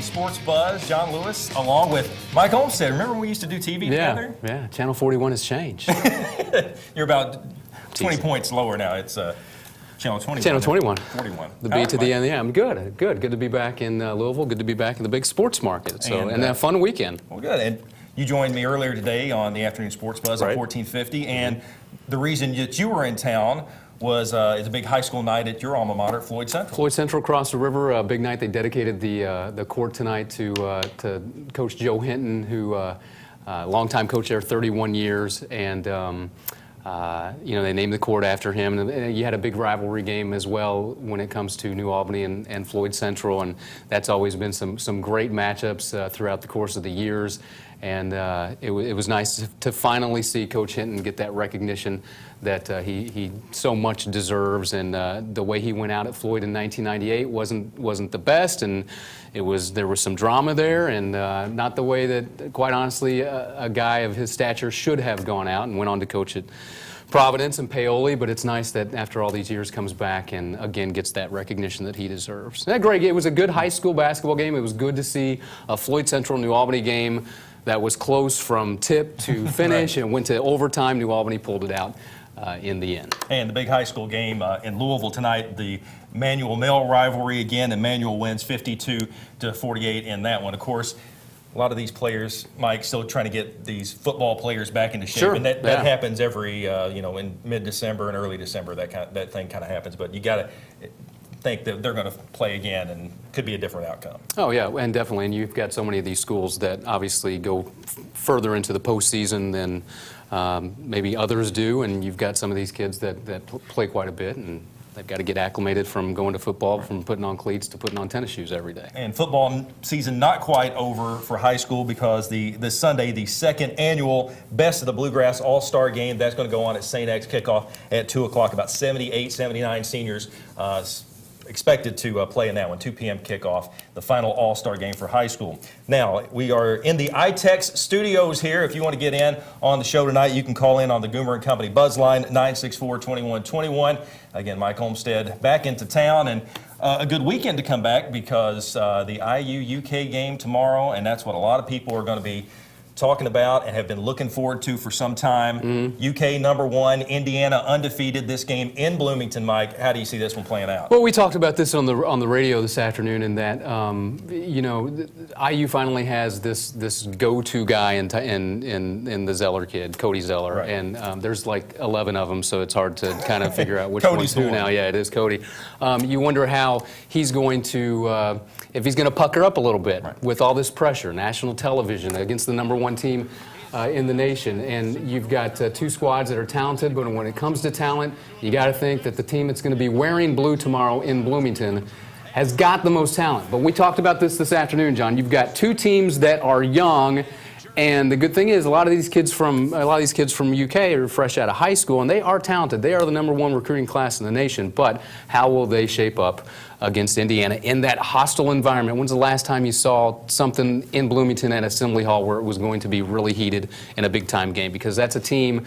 Sports Buzz. John Lewis, along with Mike Olmstead. Remember when we used to do TV together? Yeah. Channel 41 has changed. You're about 20 points lower now. It's Channel 21. Channel 21. 41. The B to the end. Yeah, I'm good. Good to be back in Louisville. Good to be back in the big sports market. So, and a fun weekend. Well, good. And you joined me earlier today on the Afternoon Sports Buzz at 1450. And the reason that you were in town was it's a big high school night at your alma mater, Floyd Central. Floyd Central across the river, a big night. They dedicated the court tonight to Coach Joe Hinton, who longtime coach there, 31 years, and they named the court after him. And you had a big rivalry game as well when it comes to New Albany and Floyd Central, and that's always been some great matchups throughout the course of the years. And it was nice to finally see Coach Hinton get that recognition that he so much deserves. And the way he went out at Floyd in 1998 wasn't the best, and there was some drama there, and not the way that, quite honestly, a guy of his stature should have gone out, and went on to coach at Providence and Paoli. But it's nice that after all these years comes back and again gets that recognition that he deserves. That great. It was a good high school basketball game. It was good to see a Floyd Central New Albany game that was close from tip to finish and went to overtime. New Albany pulled it out in the end. And the big high school game in Louisville tonight, the Manual-Mel rivalry again, and Manual wins 52-48 in that one. Of course, a lot of these players, Mike, still trying to get these football players back into shape. Sure. And that happens every, in mid-December and early December, that thing kind of happens. But you got to think that they're going to play again and could be a different outcome. Oh, yeah, and definitely. And you've got so many of these schools that obviously go further into the postseason than maybe others do, and you've got some of these kids that play quite a bit, and they've got to get acclimated from going to football, from putting on cleats to putting on tennis shoes every day. And football season not quite over for high school, because this Sunday, the second annual Best of the Bluegrass All-Star Game, that's going to go on at St. X, kickoff at 2 o'clock. About 78, 79 seniors expected to play in that one, 2 p.m. kickoff, the final all-star game for high school. Now, we are in the iTex studios here. If you want to get in on the show tonight, you can call in on the Goomer & Company Buzz line, 964-2121. Again, Mike Olmstead back into town, and a good weekend to come back, because the IU-UK game tomorrow, and that's what a lot of people are going to be talking about and have been looking forward to for some time. UK #1, Indiana undefeated. This game in Bloomington, Mike. How do you see this one playing out? Well, we talked about this on the radio this afternoon, in that IU finally has this go-to guy in the Zeller kid, Cody Zeller, right. And there's like 11 of them, so it's hard to kind of figure out which one's who now. Yeah, it is Cody. You wonder how he's going to, if he's going to pucker up a little bit with all this pressure, national television against the #1 team in the nation. And you've got 2 squads that are talented, but when it comes to talent, you got to think that the team that's going to be wearing blue tomorrow in Bloomington has got the most talent. But we talked about this afternoon, John. You've got 2 teams that are young, and the good thing is a lot of these kids from UK are fresh out of high school, and they are talented. They are the #1 recruiting class in the nation. But how will they shape up against Indiana in that hostile environment? When's the last time you saw something in Bloomington at Assembly Hall where it was going to be really heated in a big-time game? Because that's a team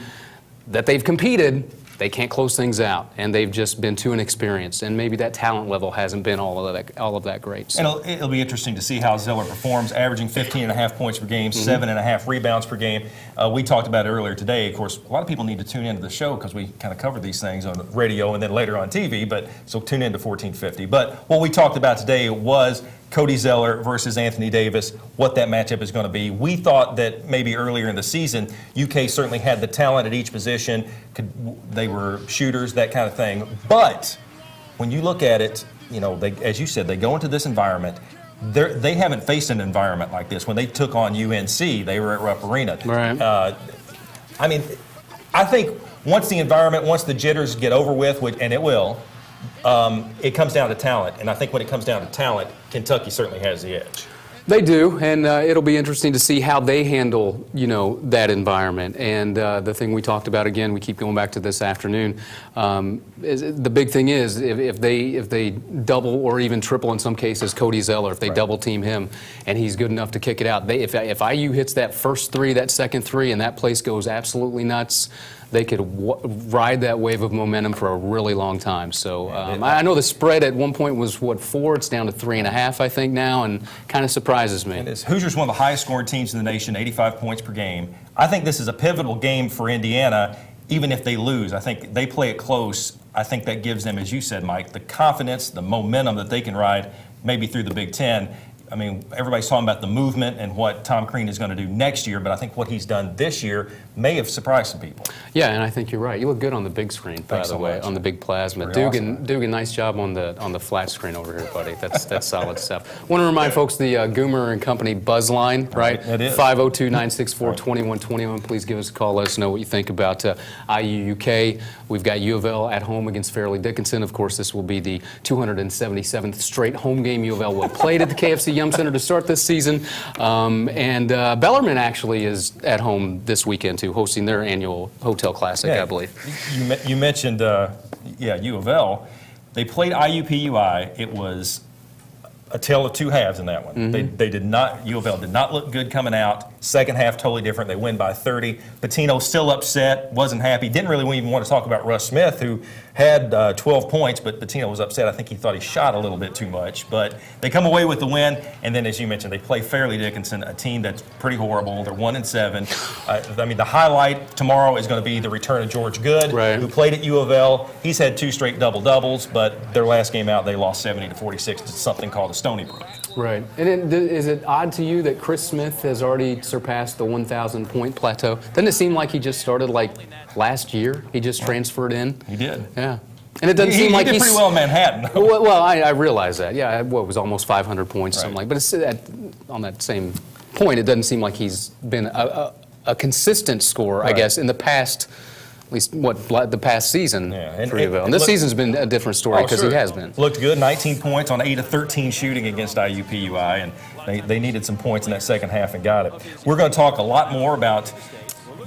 that they've competed. They can't close things out, and they've just been too inexperienced, and maybe that talent level hasn't been all of that great. So. And it'll be interesting to see how Zeller performs, averaging 15.5 points per game, 7.5 rebounds per game. We talked about it earlier today. Of course, a lot of people need to tune into the show because we kind of cover these things on the radio and then later on TV, so tune in to 1450. But what we talked about today was Cody Zeller versus Anthony Davis, what that matchup is going to be. We thought that maybe earlier in the season, UK certainly had the talent at each position. They were shooters, that kind of thing. But when you look at it, as you said, they go into this environment. They haven't faced an environment like this. When they took on UNC, they were at Rupp Arena. Right. I think once the jitters get over with, and it will, it comes down to talent. And I think when it comes down to talent, Kentucky certainly has the edge. They do, and it'll be interesting to see how they handle, that environment. And the thing we talked about again, we keep going back to this afternoon. The big thing is if they double or even triple in some cases Cody Zeller, if they double team him, and he's good enough to kick it out. If IU hits that first three, that second three, and that place goes absolutely nuts, they could ride that wave of momentum for a really long time. So I know the spread at one point was, 4? It's down to 3.5, I think, now, and kind of surprises me. Hoosiers one of the highest scoring teams in the nation, 85 points per game. I think this is a pivotal game for Indiana, even if they lose. I think they play it close. I think that gives them, as you said, Mike, the confidence, the momentum that they can ride maybe through the Big Ten. I mean, everybody's talking about the movement and what Tom Crean is going to do next year, but I think what he's done this year may have surprised some people. Yeah, and I think you're right. You look good on the big screen, by the way, on the big plasma. Dugan, nice job on the flat screen over here, buddy. That's solid stuff. Want to remind folks the Goomer and Company buzz line, right? It is 502-964-2121. Please give us a call. Let us know what you think about IU UK. We've got U of L at home against Fairleigh Dickinson. Of course, this will be the 277th straight home game U of L will play at the KFC Yum Center to start this season. And Bellarmine actually is at home this weekend, too, hosting their annual Hotel Classic, I believe. You mentioned, U of L. They played IUPUI. It was a tale of two halves in that one. They did not, U of L did not look good coming out. Second half, totally different. They win by 30. Pitino still upset, wasn't happy. Didn't really even want to talk about Russ Smith, who had 12 points, but Pitino was upset. I think he thought he shot a little bit too much. But they come away with the win, and then, as you mentioned, they play Fairleigh Dickinson, a team that's pretty horrible. They're 1-7. I mean, the highlight tomorrow is going to be the return of George Good, who played at U of L. He's had 2 straight double-doubles, but their last game out, they lost 70-46 to something called a Stony Brook. Right. And is it odd to you that Chris Smith has already surpassed the 1,000-point plateau? Doesn't it seem like he just started like last year? He just transferred in? He did. Yeah. And it doesn't seem like he did pretty well in Manhattan. Well, I realize that. Yeah, it was almost 500 points or something like. But it's on that same point, it doesn't seem like he's been a consistent scorer, I guess, in the past. At least the past season for U of L. And this season's been a different story because he has been. Looked good, 19 points on 8 of 13 shooting against IUPUI, and they needed some points in that second half and got it. We're going to talk a lot more about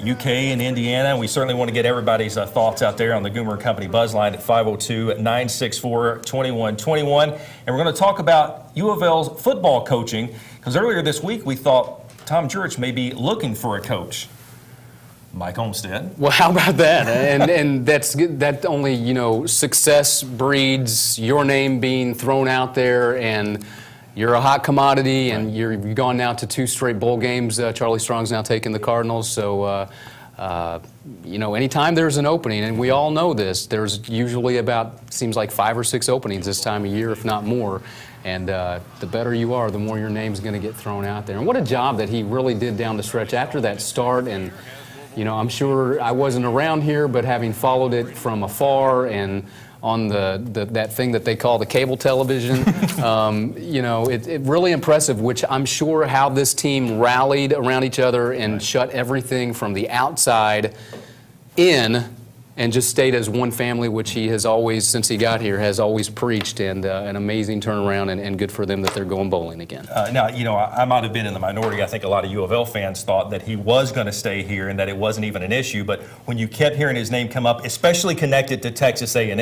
UK and Indiana, and we certainly want to get everybody's thoughts out there on the Goomer & Company buzz line at 502-964-2121. And we're going to talk about U of L's football coaching, because earlier this week we thought Tom Jurich may be looking for a coach. Mike Olmstead. Well, how about that? and that only, success breeds your name being thrown out there, and you're a hot commodity, and you've gone now to 2 straight bowl games. Charlie Strong's now taking the Cardinals, so anytime there's an opening, and we all know this, there's usually seems like 5 or 6 openings this time of year, if not more. And the better you are, the more your name's going to get thrown out there. And what a job that he really did down the stretch after that start. And I'm sure I wasn't around here, but having followed it from afar and on that thing that they call the cable television, it really impressive, which I'm sure how this team rallied around each other and shut everything from the outside in and just stayed as one family, which he has always, since he got here, has always preached, and an amazing turnaround, and good for them that they're going bowling again. Now, I might have been in the minority. I think a lot of U of L fans thought that he was going to stay here and that it wasn't even an issue, but when you kept hearing his name come up, especially connected to Texas A&M,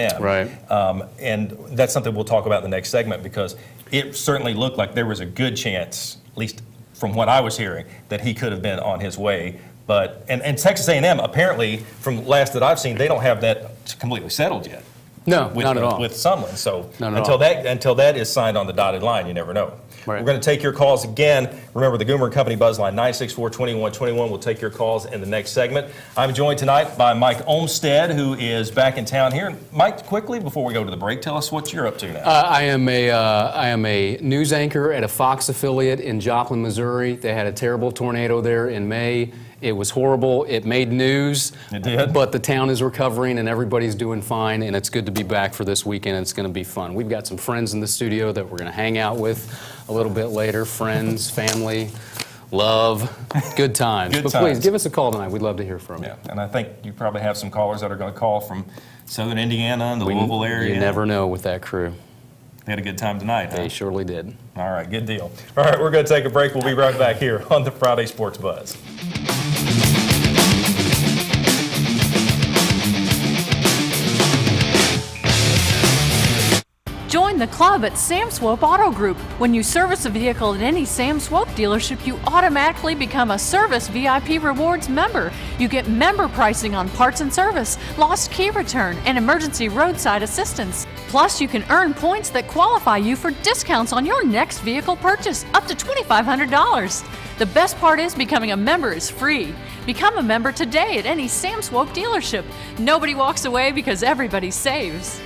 and that's something we'll talk about in the next segment, because it certainly looked like there was a good chance, at least from what I was hearing, that he could have been on his way. But and Texas A&M, apparently, from last that I've seen, they don't have that completely settled yet. No, not at all. With Sumlin. So until that is signed on the dotted line, you never know. We're going to take your calls again. Remember, the Goomer & Company buzz line, 964-2121. We'll take your calls in the next segment. I'm joined tonight by Mike Olmstead, who is back in town here. Mike, quickly, before we go to the break, tell us what you're up to now. I am a news anchor at a Fox affiliate in Joplin, Missouri. They had a terrible tornado there in May. It was horrible. It made news. It did. But the town is recovering, and everybody's doing fine, and it's good to be back for this weekend. It's going to be fun. We've got some friends in the studio that we're going to hang out with a little bit later. Friends, family, love, good times. But please, give us a call tonight. We'd love to hear from you. Yeah, and I think you probably have some callers that are going to call from southern Indiana and the Louisville area. You never know with that crew. They had a good time tonight, huh? They surely did. All right, good deal. All right, we're going to take a break. We'll be right back here on the Friday Sports Buzz. Join the club at Sam Swope Auto Group. When you service a vehicle at any Sam Swope dealership, you automatically become a Service VIP Rewards member. You get member pricing on parts and service, lost key return, and emergency roadside assistance. Plus, you can earn points that qualify you for discounts on your next vehicle purchase, up to $2,500. The best part is becoming a member is free. Become a member today at any Sam Swope dealership. Nobody walks away because everybody saves.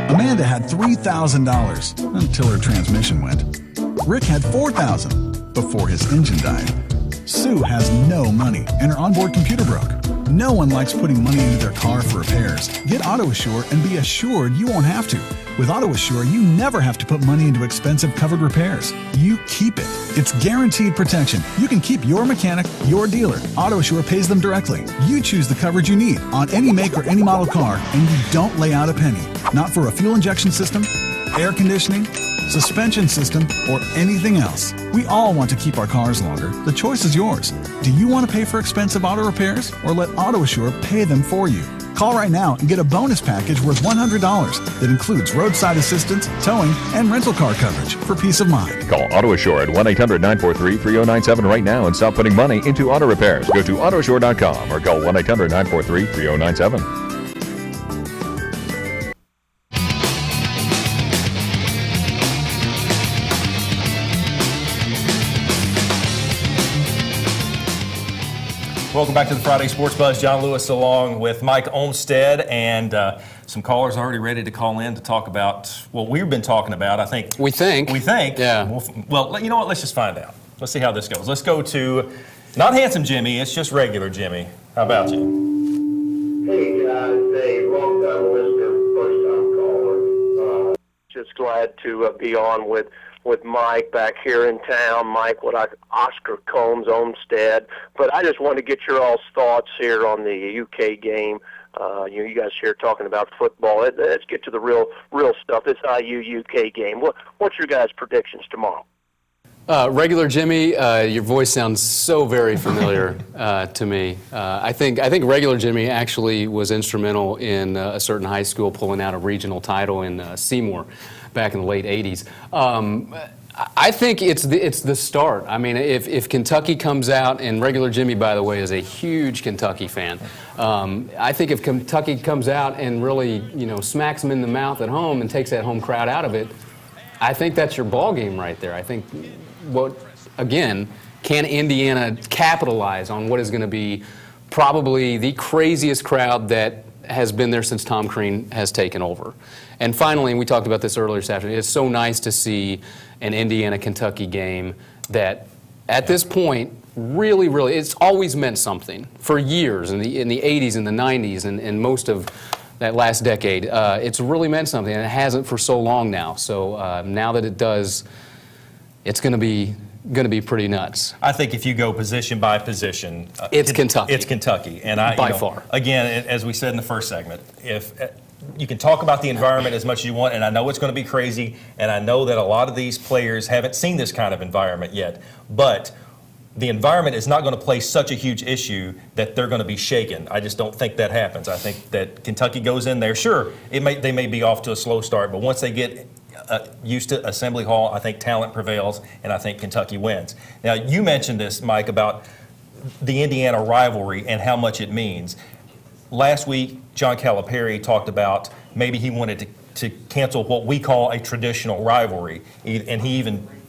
Amanda had $3,000 until her transmission went. Rick had $4,000 before his engine died. Sue has no money and her onboard computer broke. No one likes putting money into their car for repairs. Get AutoAssure and be assured you won't have to. With AutoAssure, you never have to put money into expensive covered repairs. You keep it. It's guaranteed protection. You can keep your mechanic, your dealer. AutoAssure pays them directly. You choose the coverage you need on any make or any model car, and you don't lay out a penny. Not for a fuel injection system, air conditioning, suspension system, or anything else. We all want to keep our cars longer. The choice is yours. Do you want to pay for expensive auto repairs or let AutoAssure pay them for you? Call right now and get a bonus package worth $100 that includes roadside assistance, towing, and rental car coverage for peace of mind. Call AutoAssure at 1-800-943-3097 right now and stop putting money into auto repairs. Go to AutoAssure.com or call 1-800-943-3097. Welcome back to the Friday Sports Buzz. John Lewis along with Mike Olmstead, and some callers already ready to call in to talk about what we've been talking about. I think. We think. Yeah. Well, you know what? Let's just find out. Let's see how this goes. Let's go to not Handsome Jimmy. It's just regular Jimmy. How about you? Hey guys, hey, long-time listener, first-time caller. Just glad to be on with Mike back here in town. Mike, Oscar Combs, Olmstead. But I just want to get your all's thoughts here on the UK game. You guys here talking about football. Let's get to the real stuff. This IU UK game. What's your guys' predictions tomorrow? Regular Jimmy, your voice sounds so very familiar to me. I think regular Jimmy actually was instrumental in a certain high school pulling out a regional title in Seymour back in the late 80s. I think it's the start. I mean, if Kentucky comes out, and regular Jimmy, by the way, is a huge Kentucky fan. I think if Kentucky comes out and really, smacks them in the mouth at home and takes that home crowd out of it, I think that's your ball game right there. I think can Indiana capitalize on what is going to be probably the craziest crowd that has been there since Tom Crean has taken over. And finally, and we talked about this earlier this afternoon, it's so nice to see an Indiana-Kentucky game that at this point really, it's always meant something for years in the 80s and the 90s and most of that last decade. It's really meant something, and it hasn't for so long now. So now that it does, it's going to be pretty nuts. I think if you go position by position, it's Kentucky. It's Kentucky, and by far. Again, as we said in the first segment, if you can talk about the environment as much as you want, and I know it's going to be crazy, and I know that a lot of these players haven't seen this kind of environment yet, but the environment is not going to play such a huge issue that they're going to be shaken. I just don't think that happens. I think that Kentucky goes in there. Sure, they may be off to a slow start, but once they get used to Assembly Hall, I think talent prevails, and I think Kentucky wins. Now, you mentioned this, Mike, about the Indiana rivalry and how much it means. Last week, John Calipari talked about maybe he wanted to cancel what we call a traditional rivalry, and he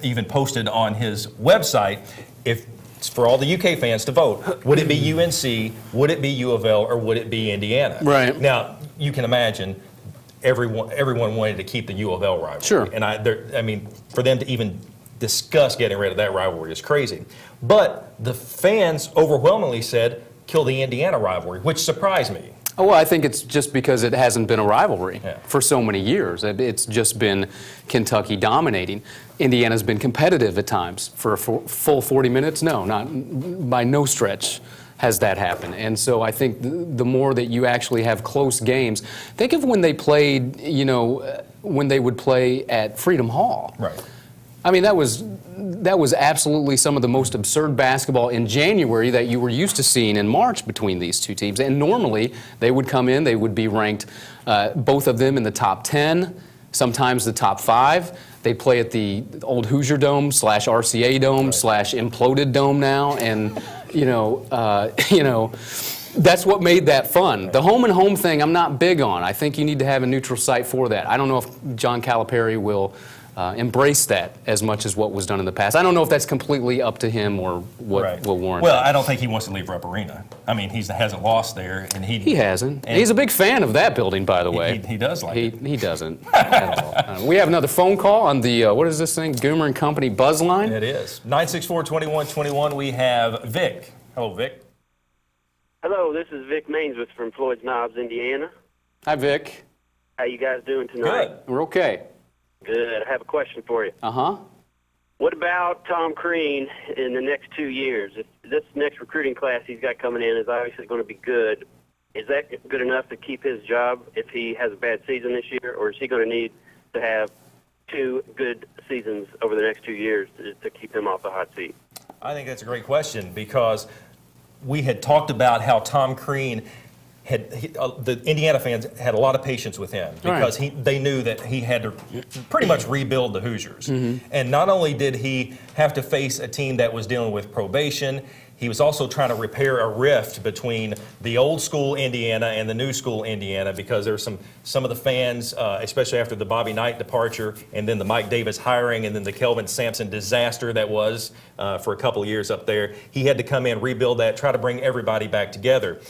even posted on his website, if it's for all the UK fans to vote, would it be UNC, would it be U of L, or would it be Indiana? Right. Now, you can imagine everyone wanted to keep the U of L rivalry. Sure. And I mean, for them to even discuss getting rid of that rivalry is crazy. But the fans overwhelmingly said, kill the Indiana rivalry, which surprised me. Oh, well, I think it's just because it hasn't been a rivalry Yeah. for so many years. It's just been Kentucky dominating. Indiana's been competitive at times for a full 40 minutes. No, not by no stretch has that happened. And so I think the more that you actually have close games, think of when they played, you know, when they would play at Freedom Hall. Right. I mean, that was absolutely some of the most absurd basketball in January that you were used to seeing in March between these two teams. And normally, they would come in, they would be ranked, both of them in the top 10, sometimes the top 5. They'd play at the old Hoosier Dome / RCA Dome / imploded dome now. And, you know, that's what made that fun. The home and home thing, I'm not big on. I think you need to have a neutral site for that. I don't know if John Calipari will embrace that as much as what was done in the past. I don't know if that's completely up to him or what will warrant Well, that. I don't think he wants to leave Rupp Arena. I mean, he hasn't lost there, and He hasn't. And He's a big fan of that building, by the way. He does like it. He doesn't at all. We have another phone call on the, what is this thing, Goomer and Company buzz line? It is. 964-2121, we have Vic. Hello, Vic. Hello, this is Vic Mainsworth from Floyd's Knobs, Indiana. Hi, Vic. How you guys doing tonight? Good. We're okay. Good. I have a question for you. Uh-huh. What about Tom Crean in the next 2 years? If this next recruiting class he's got coming in is obviously going to be good, is that good enough to keep his job if he has a bad season this year, or is he going to need to have 2 good seasons over the next 2 years to keep him off the hot seat? I think that's a great question because we had talked about how Tom Crean the Indiana fans had a lot of patience with him because they knew that he had to pretty much rebuild the Hoosiers. And not only did he have to face a team that was dealing with probation, he was also trying to repair a rift between the old school Indiana and the new school Indiana because there were some of the fans, especially after the Bobby Knight departure and then the Mike Davis hiring and then the Kelvin Sampson disaster that was for a couple of years up there. He had to come in, rebuild that, try to bring everybody back together.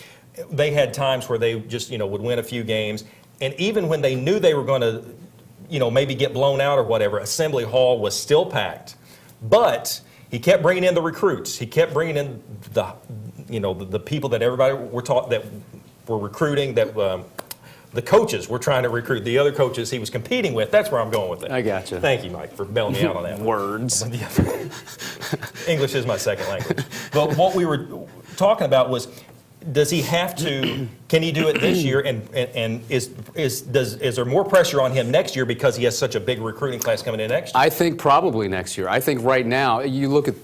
They had times where they just, would win a few games. And even when they knew they were going to, maybe get blown out or whatever, Assembly Hall was still packed. But he kept bringing in the recruits. He kept bringing in the people that everybody were taught that were recruiting, that the coaches were trying to recruit, the other coaches he was competing with. That's where I'm going with it. I gotcha. Thank you, Mike, for bailing me out on that. Words. English is my second language. But what we were talking about was, does he have to? Can he do it this year? And is there more pressure on him next year because he has such a big recruiting class coming in next year? I think probably next year. I think right now you look at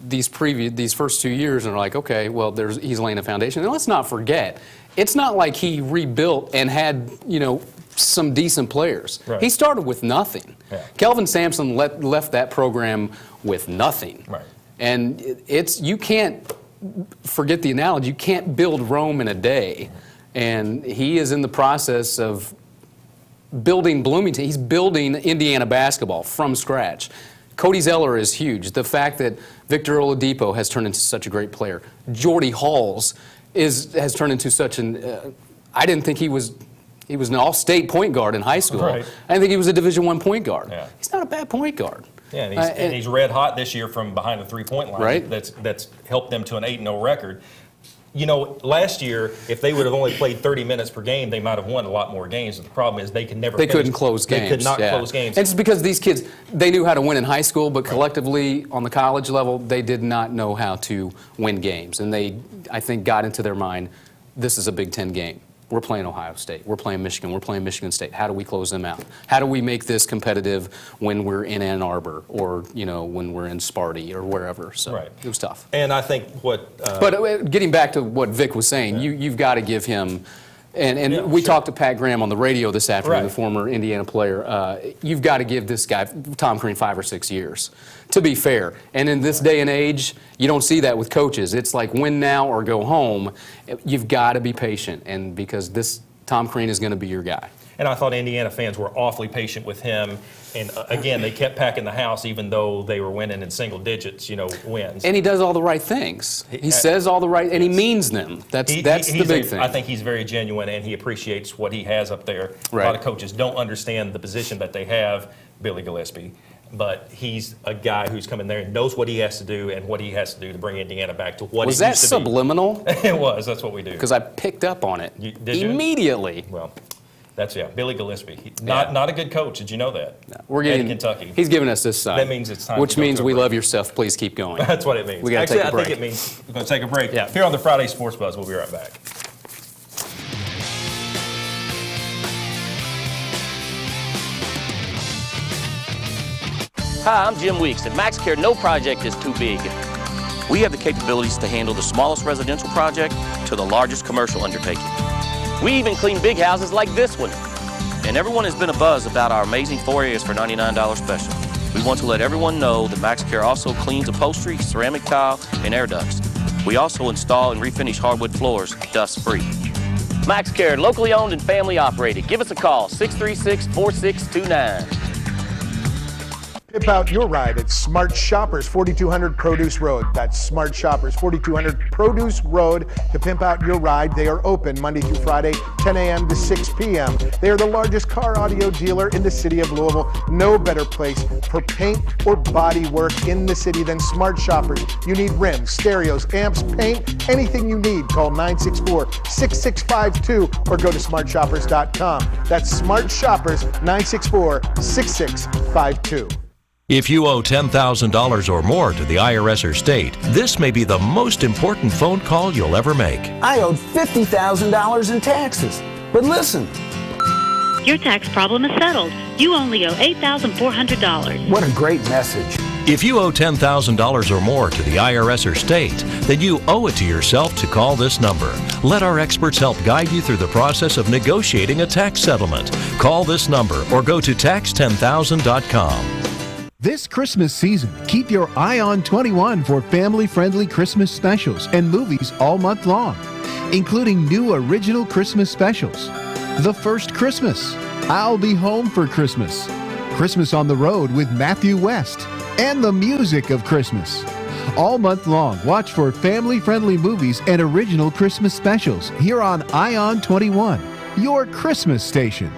these first 2 years and are like, okay, well, he's laying a foundation. And let's not forget, it's not like he rebuilt and had some decent players. Right. He started with nothing. Yeah. Kelvin Sampson left that program with nothing. Right. And you can't. Forget the analogy, you can't build Rome in a day. And he is in the process of building Bloomington. He's building Indiana basketball from scratch. Cody Zeller is huge. The fact that Victor Oladipo has turned into such a great player. Jordy Halls has turned into such an... I didn't think he was an all-state point guard in high school. Right. I didn't think he was a Division I point guard. Yeah. He's not a bad point guard. Yeah, and he's red hot this year from behind the three-point line. Right. That's helped them to an 8-0 record. Last year, if they would have only played 30 minutes per game, they might have won a lot more games. The problem is they could never. They couldn't close games. They could not close games. And it's because these kids, they knew how to win in high school, but collectively on the college level, they did not know how to win games. And they, I think, got into their mind, this is a Big Ten game. We're playing Ohio State. We're playing Michigan. We're playing Michigan State. How do we close them out? How do we make this competitive when we're in Ann Arbor or, when we're in Sparty or wherever? So It was tough. And I think But getting back to what Vic was saying, you've got to give him... And we talked to Pat Graham on the radio this afternoon, the former Indiana player. You've got to give this guy, Tom Crean, 5 or 6 years, to be fair. And in this day and age, you don't see that with coaches. It's like win now or go home. You've got to be patient, and because Tom Crean is going to be your guy. And I thought Indiana fans were awfully patient with him. And again, they kept packing the house even though they were winning in single digits, wins. And he does all the right things. He says all the right, and he means them. That's the big thing. I think he's very genuine, and he appreciates what he has up there. Right. A lot of coaches don't understand the position that they have, Billy Gillispie. But he's a guy who's come in there and knows what he has to do and what he has to do to bring Indiana back to what it used to be. Was that subliminal? It was. That's what we do. Because I picked up on it immediately. Well, that's Billy Gillispie. Not a good coach. Did you know that? No, we're getting Kentucky. He's giving us this sign. That means it's time. Which to go means to a we break. love your stuff. Please keep going. That's what it means. We got to take a break. I think it means we're going to take a break. Yeah. Here on the Friday Sports Buzz, we'll be right back. Hi, I'm Jim Weeks. At MaxCare, no project is too big. We have the capabilities to handle the smallest residential project to the largest commercial undertaking. We even clean big houses like this one. And everyone has been abuzz about our amazing 4 areas for $99 special. We want to let everyone know that MaxCare also cleans upholstery, ceramic tile, and air ducts. We also install and refinish hardwood floors dust-free. MaxCare, locally owned and family operated. Give us a call, 636-4629. Pimp out your ride at Smart Shoppers, 4200 Produce Road. That's Smart Shoppers, 4200 Produce Road to pimp out your ride. They are open Monday through Friday, 10 a.m. to 6 p.m. They are the largest car audio dealer in the city of Louisville. No better place for paint or body work in the city than Smart Shoppers. You need rims, stereos, amps, paint, anything you need. Call 964-6652 or go to smartshoppers.com. That's Smart Shoppers, 964-6652. If you owe $10,000 or more to the IRS or state, this may be the most important phone call you'll ever make. I owed $50,000 in taxes. But listen. Your tax problem is settled. You only owe $8,400. What a great message. If you owe $10,000 or more to the IRS or state, then you owe it to yourself to call this number. Let our experts help guide you through the process of negotiating a tax settlement. Call this number or go to tax10000.com. This Christmas season, keep your eye on 21 for family-friendly Christmas specials and movies all month long, including new original Christmas specials. The First Christmas, I'll Be Home for Christmas, Christmas on the Road with Matthew West, and The Music of Christmas. All month long, watch for family-friendly movies and original Christmas specials here on ION 21, your Christmas station.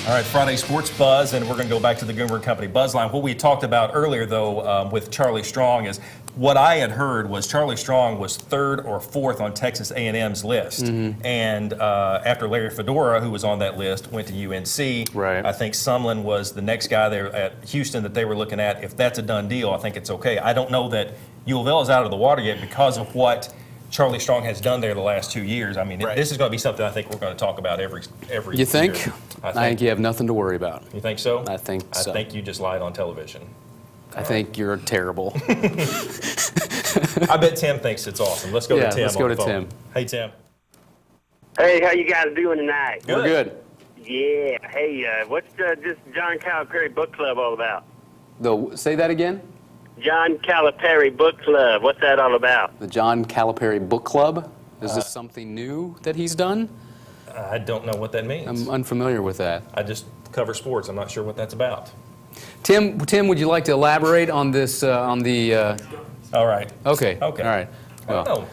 All right, Friday Sports Buzz, and we're going to go back to the Goomer Company Buzz line. What we talked about earlier, though, with Charlie Strong is what I had heard was Charlie Strong was third or fourth on Texas A&M's list. Mm-hmm. And after Larry Fedora, who was on that list, went to UNC, right. I think Sumlin was the next guy there at Houston that they were looking at. If that's a done deal, I think it's okay. I don't know that U of L is out of the water yet because of what Charlie Strong has done there the last 2 years. I mean, this is going to be something I think we're going to talk about every You think? year. I think you have nothing to worry about. You think so? I think so. I think you just lied on television. I think you're terrible. I bet Tim thinks it's awesome. Let's go to Tim. Let's go to Tim. Hey, Tim. Hey, how you guys doing tonight? We're good. Yeah. Hey, what's this John Calipari Book Club all about? Say that again? John Calipari Book Club. What's that all about? The John Calipari Book Club? Is this something new that he's done? I don't know what that means. I'm unfamiliar with that. I just cover sports. I'm not sure what that's about. Tim, would you like to elaborate on this, All right. Okay. All right. Well, I don't know.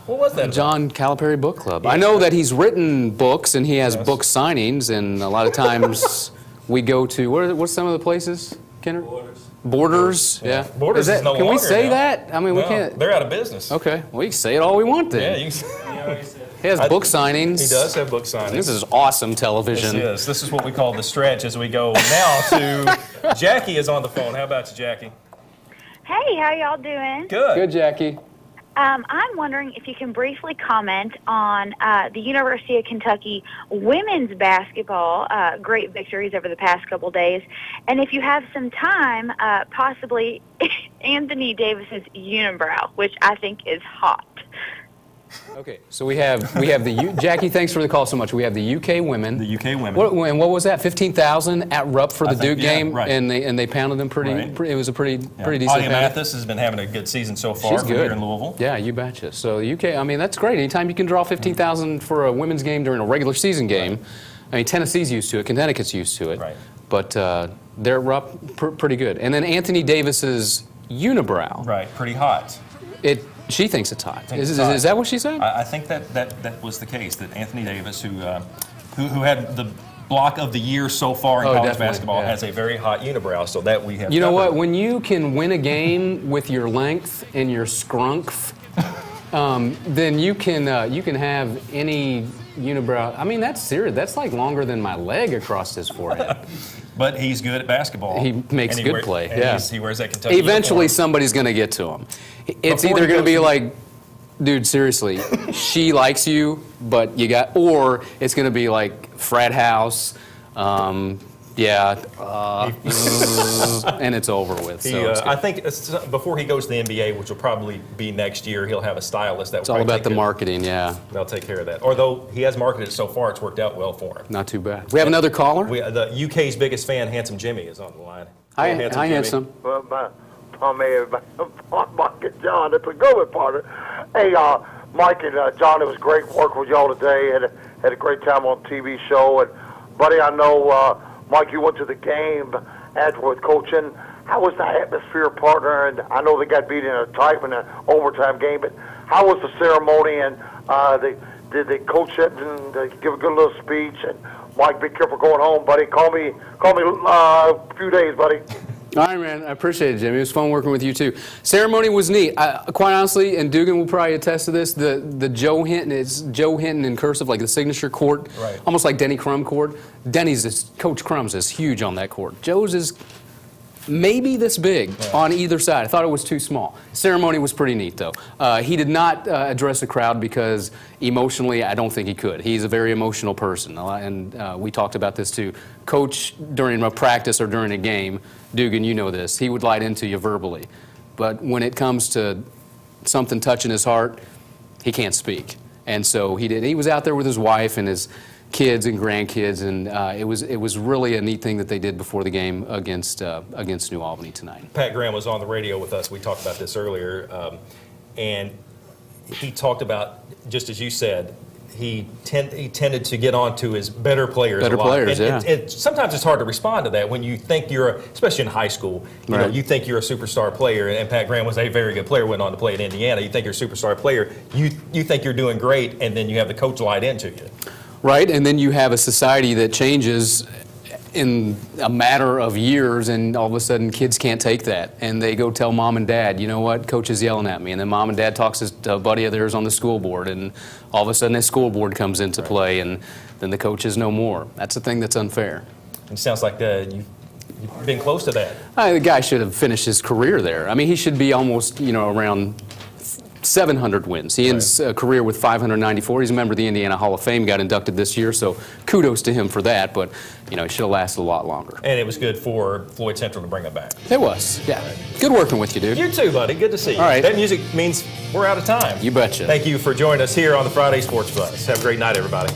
What was that John Calipari Book Club. Yeah. I know that he's written books and he has book signings, and a lot of times we go to, what's some of the places, Kenner? Borders, yeah. Borders is no Can we longer say now. that? I mean, we can't. They're out of business. Okay, we can say it all we want then. Yeah, you can. He has book signings. He does have book signings. This is awesome television. This is what we call the stretch as we go now to Jackie is on the phone. How about you, Jackie? Hey, how y'all doing? Good. Good, Jackie. I'm wondering if you can briefly comment on the University of Kentucky women's basketball great victories over the past couple days, and if you have some time, possibly Anthony Davis's unibrow, which I think is hot. Okay, so we have the Jackie. Thanks for the call so much. We have the UK women. The UK women. And what was that? 15,000 at Rupp for the Duke game, right. and they pounded them pretty. It was a pretty decent. Audie Mathis has been having a good season so far. She's good here in Louisville. Yeah, you betcha. So the UK. I mean, that's great. Anytime you can draw 15,000 for a women's game during a regular season game. Right. I mean, Tennessee's used to it. Connecticut's used to it. Right. But they're Rupp pretty good. And then Anthony Davis's unibrow. Right. Pretty hot. She thinks it's hot. Is that what she said? I think that was the case, that Anthony Davis, who had the block of the year so far in college basketball, has a very hot unibrow, so that we have. You know what? When you can win a game with your length and your scrunkf, then you can have any unibrow. I mean, that's serious. That's like longer than my leg across his forehead. But he's good at basketball. He makes good play. Yeah. He wears that Kentucky Eventually, uniform. Somebody's going to get to him. It's either going to be like, dude, seriously, she likes you, but you got, or it's going to be like frat house, and it's over with. I think before he goes to the NBA, which will probably be next year, he'll have a stylist that. It's all about the marketing, yeah. They'll take care of that. Although he has marketed it so far, it's worked out well for him. Not too bad. We have another caller. The UK's biggest fan, Handsome Jimmy, is on the line. Hi, Handsome. Well, Mike and John, it's a good one, partner. Hey, Mike and John, it was great working with y'all today. Had a great time on the TV show. And, buddy, I know, Mike, you went to the game afterwards coaching. How was the atmosphere, partner? And I know they got beat in a tight in an overtime game, but how was the ceremony? And did they coach it and give a good little speech? And, Mike, be careful going home, buddy. Call me a few days, buddy. All right, man. I appreciate it, Jimmy. It was fun working with you, too. Ceremony was neat. Quite honestly, and Dugan will probably attest to this, the Joe Hinton, it's Joe Hinton in cursive, like the signature court, right. Almost like Denny Crum court. Coach Crum's is huge on that court. Joe's is maybe this big on either side. I thought it was too small. Ceremony was pretty neat, though. He did not address the crowd because emotionally, I don't think he could. He's a very emotional person, and we talked about this, too. Coach, during a practice or during a game, Dugan, you know this, he would light into you verbally. But when it comes to something touching his heart, he can't speak. And so he did. He was out there with his wife and his kids and grandkids, and it was really a neat thing that they did before the game against New Albany tonight. Pat Graham was on the radio with us. We talked about this earlier, and he talked about, just as you said, he tended to get on to his better players. Better a lot. players, and sometimes it's hard to respond to that when you think especially in high school, you know, you think you're a superstar player, and Pat Graham was a very good player, went on to play at Indiana. You think you're a superstar player, you think you're doing great, and then you have the coach light into you. Right, and then you have a society that changes in a matter of years, and all of a sudden kids can't take that, and they go tell mom and dad, you know what, coach is yelling at me, and then mom and dad talks to a buddy of theirs on the school board, and all of a sudden that school board comes into play, and then the coach is no more. That's the thing that's unfair. It sounds like you've been close to that. The guy should have finished his career there. I mean, he should be almost, around 700 wins. He ends a career with 594. He's a member of the Indiana Hall of Fame, got inducted this year, so kudos to him for that, but he should have lasted a lot longer. And it was good for Floyd Central to bring him back. It was, yeah. Good working with you, dude. You too, buddy. Good to see you. All right. That music means we're out of time. You betcha. Thank you for joining us here on the Friday Sports Buzz. Have a great night, everybody.